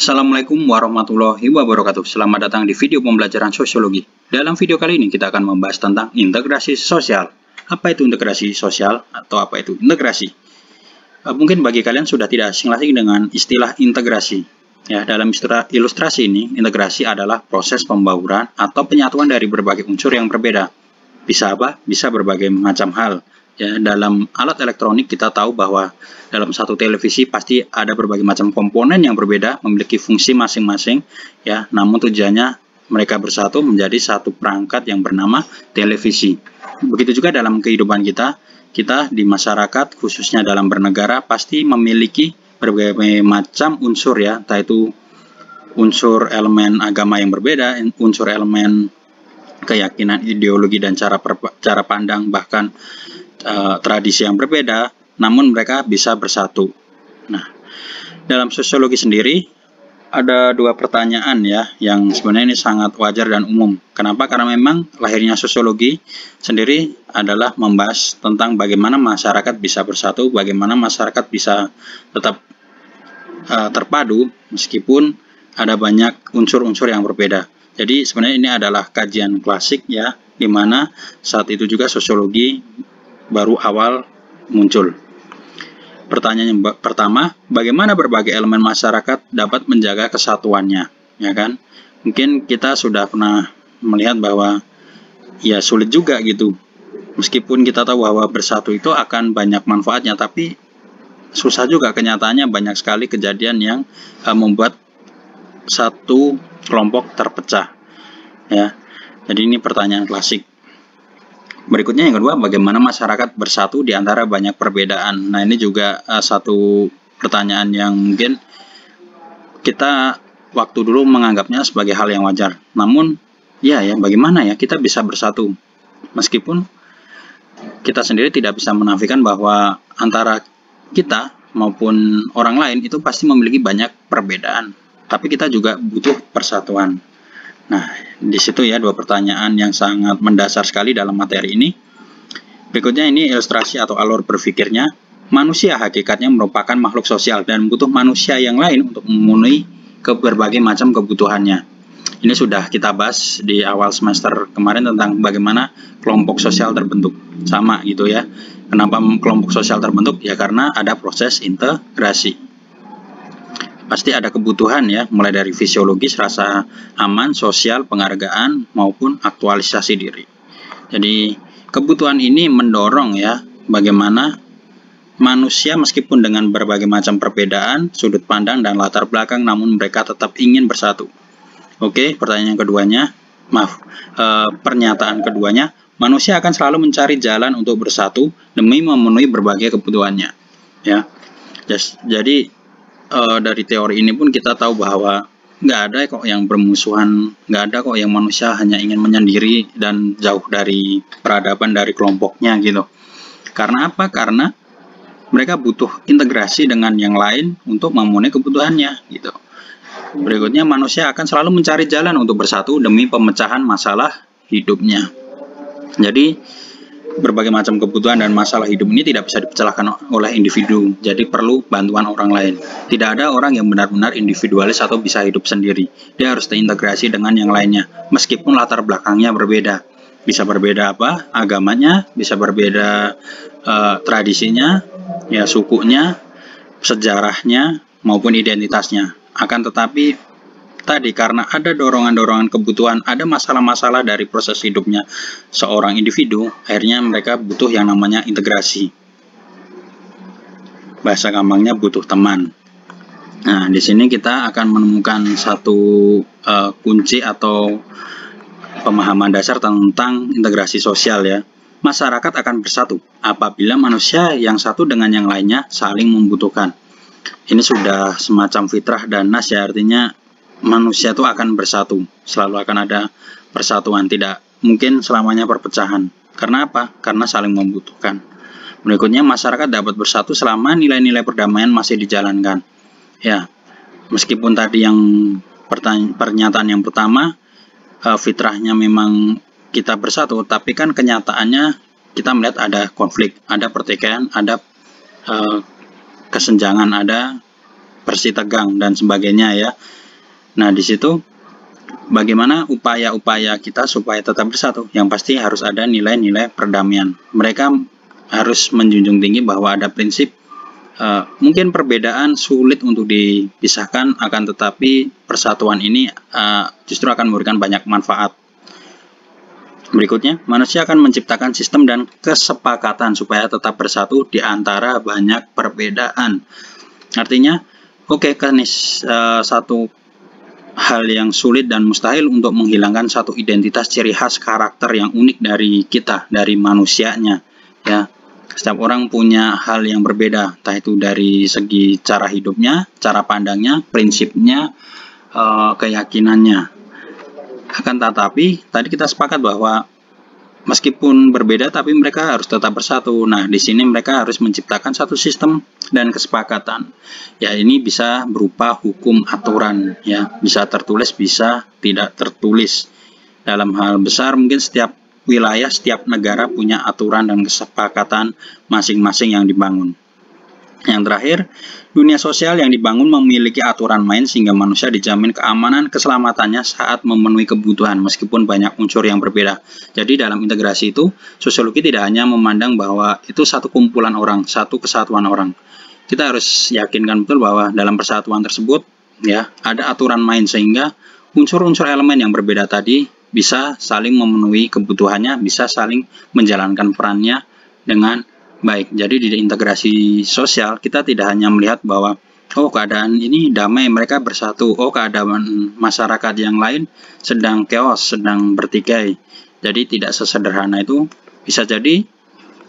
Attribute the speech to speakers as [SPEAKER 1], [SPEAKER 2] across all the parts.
[SPEAKER 1] Assalamualaikum warahmatullahi wabarakatuh. Selamat datang di video pembelajaran sosiologi. Dalam video kali ini kita akan membahas tentang integrasi sosial. Apa itu integrasi sosial atau apa itu integrasi? Mungkin bagi kalian sudah tidak asing lagi dengan istilah integrasi. Ya, dalam ilustrasi ini, integrasi adalah proses pembauran atau penyatuan dari berbagai unsur yang berbeda. Bisa apa? Bisa berbagai macam hal. Ya, dalam alat elektronik kita tahu bahwa dalam satu televisi pasti ada berbagai macam komponen yang berbeda, memiliki fungsi masing-masing, ya. Namun tujuannya mereka bersatu menjadi satu perangkat yang bernama televisi. Begitu juga dalam kehidupan kita di masyarakat, khususnya dalam bernegara, pasti memiliki berbagai macam unsur, ya, entah itu unsur elemen agama yang berbeda, unsur elemen keyakinan, ideologi, dan cara pandang, bahkan tradisi yang berbeda, namun mereka bisa bersatu. Nah, dalam sosiologi sendiri ada dua pertanyaan, ya, yang sebenarnya ini sangat wajar dan umum. Kenapa? Karena memang lahirnya sosiologi sendiri adalah membahas tentang bagaimana masyarakat bisa bersatu, bagaimana masyarakat bisa tetap terpadu meskipun ada banyak unsur-unsur yang berbeda. Jadi sebenarnya ini adalah kajian klasik, ya, di mana saat itu juga sosiologi baru awal muncul. Pertanyaan yang pertama, bagaimana berbagai elemen masyarakat dapat menjaga kesatuannya, ya kan? Mungkin kita sudah pernah melihat bahwa ya sulit juga gitu. Meskipun kita tahu bahwa bersatu itu akan banyak manfaatnya, tapi susah juga, kenyataannya banyak sekali kejadian yang membuat satu kelompok terpecah, ya. Jadi ini pertanyaan klasik. Berikutnya yang kedua, bagaimana masyarakat bersatu di antara banyak perbedaan. Nah, ini juga satu pertanyaan yang mungkin kita waktu dulu menganggapnya sebagai hal yang wajar. Namun, ya bagaimana ya kita bisa bersatu? Meskipun kita sendiri tidak bisa menafikan bahwa antara kita maupun orang lain itu pasti memiliki banyak perbedaan. Tapi kita juga butuh persatuan. Nah, di situ ya dua pertanyaan yang sangat mendasar sekali dalam materi ini. Berikutnya ini ilustrasi atau alur berpikirnya. Manusia hakikatnya merupakan makhluk sosial dan butuh manusia yang lain untuk memenuhi berbagai macam kebutuhannya. Ini sudah kita bahas di awal semester kemarin tentang bagaimana kelompok sosial terbentuk. Sama gitu ya. Kenapa kelompok sosial terbentuk? Ya karena ada proses integrasi. Pasti ada kebutuhan, ya, mulai dari fisiologis, rasa aman, sosial, penghargaan, maupun aktualisasi diri. Jadi kebutuhan ini mendorong, ya, bagaimana manusia meskipun dengan berbagai macam perbedaan, sudut pandang, dan latar belakang, namun mereka tetap ingin bersatu. Oke, pernyataan keduanya, manusia akan selalu mencari jalan untuk bersatu demi memenuhi berbagai kebutuhannya. Ya, jadi dari teori ini pun kita tahu bahwa nggak ada kok yang bermusuhan, nggak ada kok yang manusia hanya ingin menyendiri dan jauh dari peradaban, dari kelompoknya gitu. Karena apa? Karena mereka butuh integrasi dengan yang lain untuk memenuhi kebutuhannya gitu. Berikutnya, manusia akan selalu mencari jalan untuk bersatu demi pemecahan masalah hidupnya. Jadi berbagai macam kebutuhan dan masalah hidup ini tidak bisa dipecahkan oleh individu, jadi perlu bantuan orang lain. Tidak ada orang yang benar-benar individualis atau bisa hidup sendiri. Dia harus terintegrasi dengan yang lainnya, meskipun latar belakangnya berbeda. Bisa berbeda apa? Agamanya, bisa berbeda tradisinya, ya, sukunya, sejarahnya, maupun identitasnya. Akan tetapi tadi karena ada dorongan-dorongan kebutuhan, ada masalah-masalah dari proses hidupnya seorang individu, akhirnya mereka butuh yang namanya integrasi. Bahasa gampangnya butuh teman. Nah, di sini kita akan menemukan satu kunci atau pemahaman dasar tentang integrasi sosial, ya. Masyarakat akan bersatu apabila manusia yang satu dengan yang lainnya saling membutuhkan. Ini sudah semacam fitrah dan nas, ya, artinya manusia itu akan bersatu, selalu akan ada persatuan, tidak mungkin selamanya perpecahan. Karena apa? Karena saling membutuhkan. Berikutnya, masyarakat dapat bersatu selama nilai-nilai perdamaian masih dijalankan. Ya, meskipun tadi yang pernyataan yang pertama, fitrahnya memang kita bersatu, tapi kan kenyataannya kita melihat ada konflik, ada pertikaian, ada kesenjangan, ada bersih tegang dan sebagainya ya. Nah, di situ bagaimana upaya-upaya kita supaya tetap bersatu? Yang pasti harus ada nilai-nilai perdamaian. Mereka harus menjunjung tinggi bahwa ada prinsip mungkin perbedaan sulit untuk dipisahkan, akan tetapi persatuan ini justru akan memberikan banyak manfaat. Berikutnya, manusia akan menciptakan sistem dan kesepakatan supaya tetap bersatu di antara banyak perbedaan. Artinya, oke, satu hal yang sulit dan mustahil untuk menghilangkan satu identitas ciri khas karakter yang unik dari kita, dari manusianya. Ya, setiap orang punya hal yang berbeda, entah itu dari segi cara hidupnya, cara pandangnya, prinsipnya, keyakinannya. Akan tetapi, tadi kita sepakat bahwa meskipun berbeda, tapi mereka harus tetap bersatu. Nah, di sini mereka harus menciptakan satu sistem dan kesepakatan. Ya, ini bisa berupa hukum aturan, ya, bisa tertulis, bisa tidak tertulis. Dalam hal besar, mungkin setiap wilayah, setiap negara punya aturan dan kesepakatan masing-masing yang dibangun. Yang terakhir, dunia sosial yang dibangun memiliki aturan main sehingga manusia dijamin keamanan keselamatannya saat memenuhi kebutuhan meskipun banyak unsur yang berbeda. Jadi dalam integrasi itu, sosiologi tidak hanya memandang bahwa itu satu kumpulan orang, satu kesatuan orang. Kita harus yakinkan betul bahwa dalam persatuan tersebut ya ada aturan main sehingga unsur-unsur elemen yang berbeda tadi bisa saling memenuhi kebutuhannya, bisa saling menjalankan perannya dengan baik. Jadi di integrasi sosial kita tidak hanya melihat bahwa keadaan ini damai, mereka bersatu, keadaan masyarakat yang lain sedang chaos, sedang bertikai. Jadi tidak sesederhana itu. Bisa jadi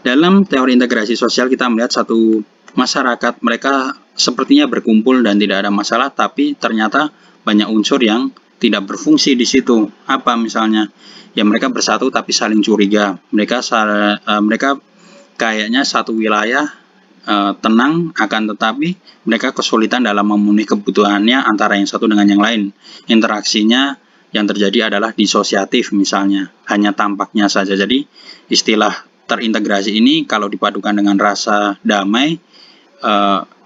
[SPEAKER 1] dalam teori integrasi sosial kita melihat satu masyarakat, mereka sepertinya berkumpul dan tidak ada masalah, tapi ternyata banyak unsur yang tidak berfungsi di situ. Apa misalnya? Ya, mereka bersatu tapi saling curiga. Mereka kayaknya satu wilayah tenang, akan tetapi mereka kesulitan dalam memenuhi kebutuhannya antara yang satu dengan yang lain. Interaksinya yang terjadi adalah disosiatif misalnya, hanya tampaknya saja. Jadi istilah terintegrasi ini kalau dipadukan dengan rasa damai,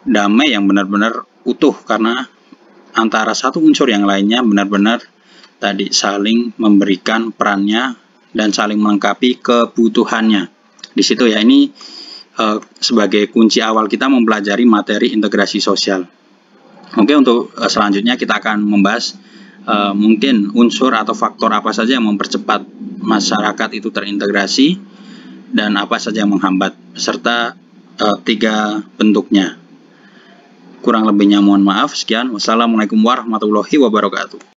[SPEAKER 1] damai yang benar-benar utuh karena antara satu unsur yang lainnya benar-benar tadi saling memberikan perannya dan saling melengkapi kebutuhannya. Di situ ya, ini sebagai kunci awal kita mempelajari materi integrasi sosial. Oke, untuk selanjutnya kita akan membahas mungkin unsur atau faktor apa saja yang mempercepat masyarakat itu terintegrasi dan apa saja yang menghambat, serta 3 bentuknya. Kurang lebihnya mohon maaf. Sekian. Wassalamualaikum warahmatullahi wabarakatuh.